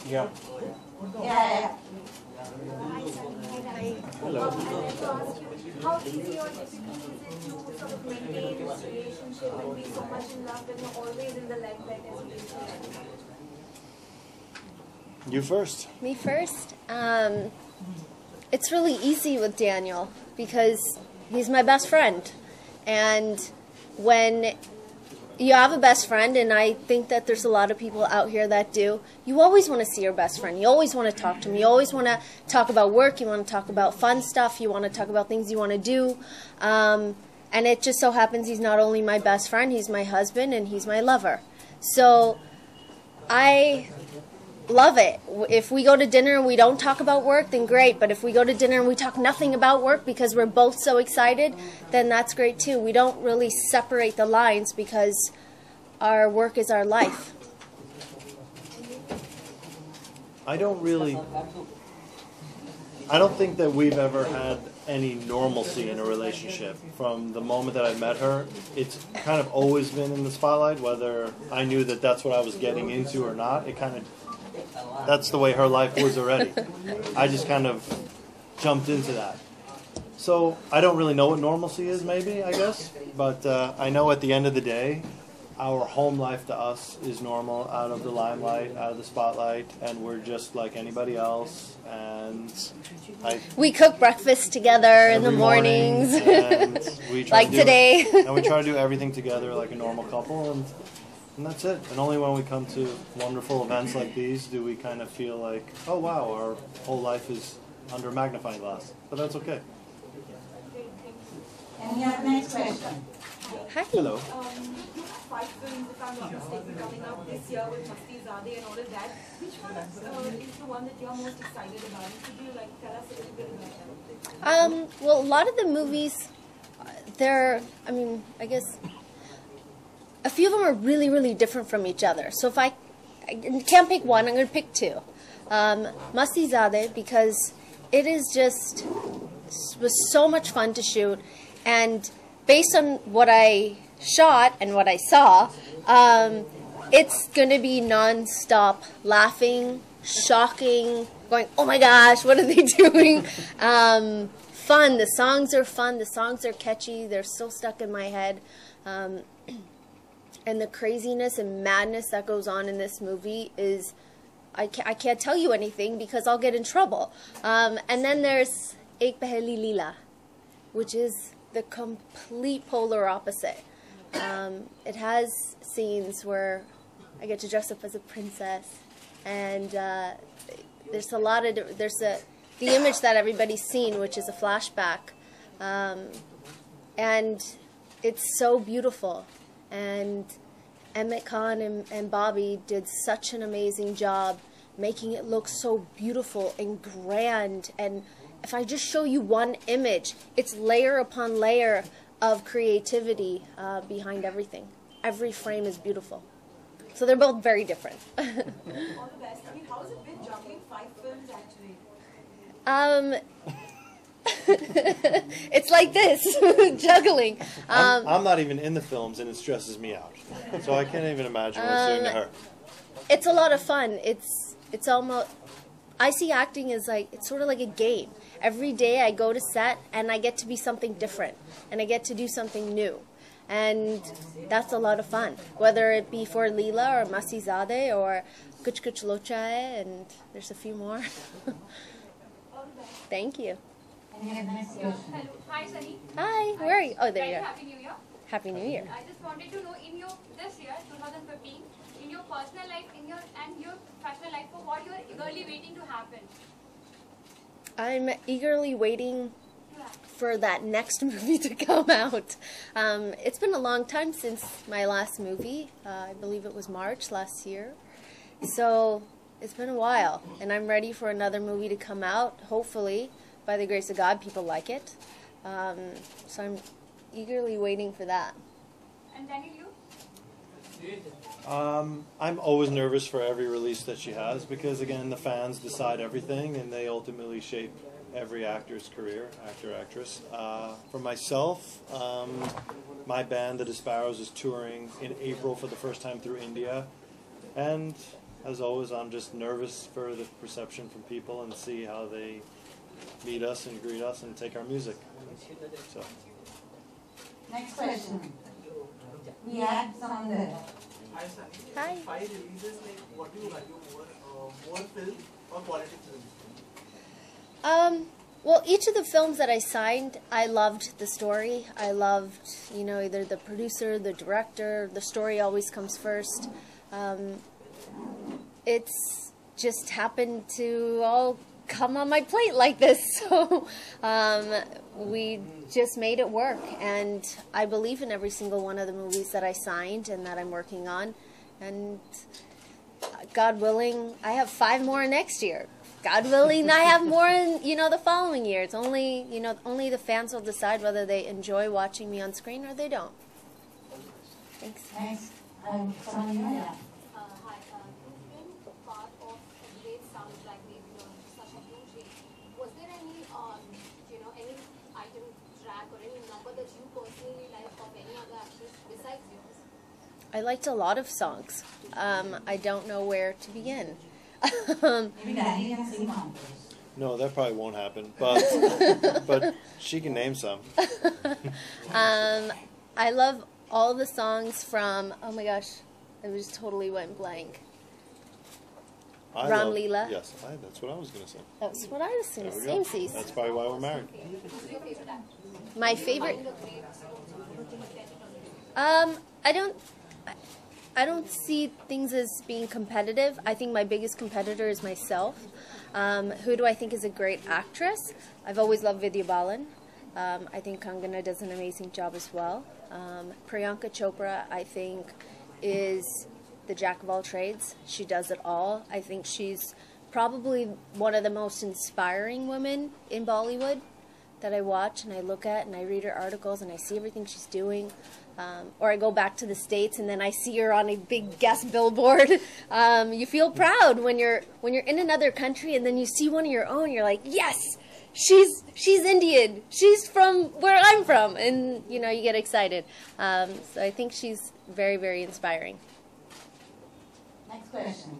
Yeah. Yeah. Hello. I'd like to ask you, how easy or difficult is it to sort of maintain this relationship and be so much in love when you're always in the limelight as you usually are? You first. Me first? It's really easy with Daniel because he's my best friend. And when you have a best friend, and I think that there's a lot of people out here that do, you always want to see your best friend. You always want to talk to him. You always want to talk about work. You want to talk about fun stuff. You want to talk about things you want to do. And it just so happens he's not only my best friend, he's my husband, and he's my lover. So I love it. If we go to dinner and we don't talk about work, then great. But if we go to dinner and we talk nothing about work because we're both so excited, then that's great too. We don't really separate the lines because our work is our life. I don't think that we've ever had any normalcy in a relationship. From the moment that I met her, it's kind of always been in the spotlight, whether I knew that that's what I was getting into or not. That's the way her life was already. I just kind of jumped into that. So I don't really know what normalcy is, maybe, I guess. But I know at the end of the day, our home life to us is normal, out of the limelight, out of the spotlight, and we're just like anybody else. And we cook breakfast together in the mornings, and we try like today. And we try to do everything together like a normal couple, and that's it. And only when we come to wonderful events like these do we kind of feel like, oh wow, our whole life is under a magnifying glass. But that's okay. And we have next question. Hi. Hello. You have 5 films, if I'm not mistaken, coming up this year with Masti Zade and all of that. Which one is the one that you're most excited about? Could you tell us a little bit about that? Well, a lot of the movies, I guess a few of them are really, really different from each other. So if I can't pick one, I'm going to pick 2. Masti Zade, because it was so much fun to shoot, and based on what I shot and what I saw, it's going to be non-stop laughing, shocking, going, oh my gosh, what are they doing? Fun. The songs are fun. The songs are catchy. They're still stuck in my head. And the craziness and madness that goes on in this movie is, I can't tell you anything because I'll get in trouble. And then there's Ek Peheli Leela, which is the complete polar opposite. It has scenes where I get to dress up as a princess, and there's a lot of the image that everybody's seen, which is a flashback, and it's so beautiful. And Emmett Khan and Bobby did such an amazing job making it look so beautiful and grand. And if I just show you one image, it's layer upon layer of creativity behind everything. Every frame is beautiful. So they're both very different. All the best. I mean, how has it been juggling 5 films actually? It's like this, juggling. I'm not even in the films, and it stresses me out. So I can't even imagine what it's doing to her. It's a lot of fun. It's almost, I see acting as it's sort of like a game. Every day I go to set and I get to be something different, and I get to do something new. And that's a lot of fun, whether it be for Leela or Masti Zade or Kuch Kuch Locha Hai, and there's a few more. Thank you. And we have next question. Hello. Hi, Sunny. Hi, where are you? Oh, there you are. Happy New Year. Happy New Year. I just wanted to know, in your this year, 2015, in your personal life, in your professional life, for what you are eagerly waiting to happen. I'm eagerly waiting for that next movie to come out. It's been a long time since my last movie. I believe it was March last year. So it's been a while, and I'm ready for another movie to come out. Hopefully, by the grace of God, people like it. So I'm eagerly waiting for that. And Daniel, you? I'm always nervous for every release that she has because, again, the fans decide everything and they ultimately shape every actor's career, actor, actress. For myself, my band, The Disparos, is touring in April for the first time through India. And as always, I'm just nervous for the perception from people and see how they meet us and greet us and take our music. So. Next question. We had some there. Hi. 5 releases, like what do you value more film or quality film? Well, each of the films that I signed, I loved the story. I loved, either the producer, the director. The story always comes first. It's just happened to all come on my plate like this. So we just made it work. And I believe in every single one of the movies that I signed and that I'm working on. And God willing, I have 5 more next year. God willing, I have more in, the following year. It's only, only the fans will decide whether they enjoy watching me on screen or they don't. Thanks. Next, someone here. Hi, you've been part of a great soundtrack, maybe such a huge hit. Was there any, any item, track, or any number that you personally like of any other artist besides yours? I liked a lot of songs. I don't know where to begin. Maybe Danny can sing one. No, that probably won't happen. But she can name some. I love all the songs from, oh my gosh, I just totally went blank. Ram Leela. Yes, that's what I was going to say. That's what I was saying. There we go. Same. That's probably why we're married. My favorite. I don't see things as being competitive. I think my biggest competitor is myself. Who do I think is a great actress? I've always loved Vidya Balan. I think Kangana does an amazing job as well. Priyanka Chopra, I think, is the jack of all trades. She does it all. I think she's probably one of the most inspiring women in Bollywood that I watch and I look at and I read her articles and I see everything she's doing. Or I go back to the States and then I see her on a big guest billboard. You feel proud when you're in another country and then you see one of your own. You're like, yes, she's Indian. She's from where I'm from, and you get excited. So I think she's very, very inspiring. Next question.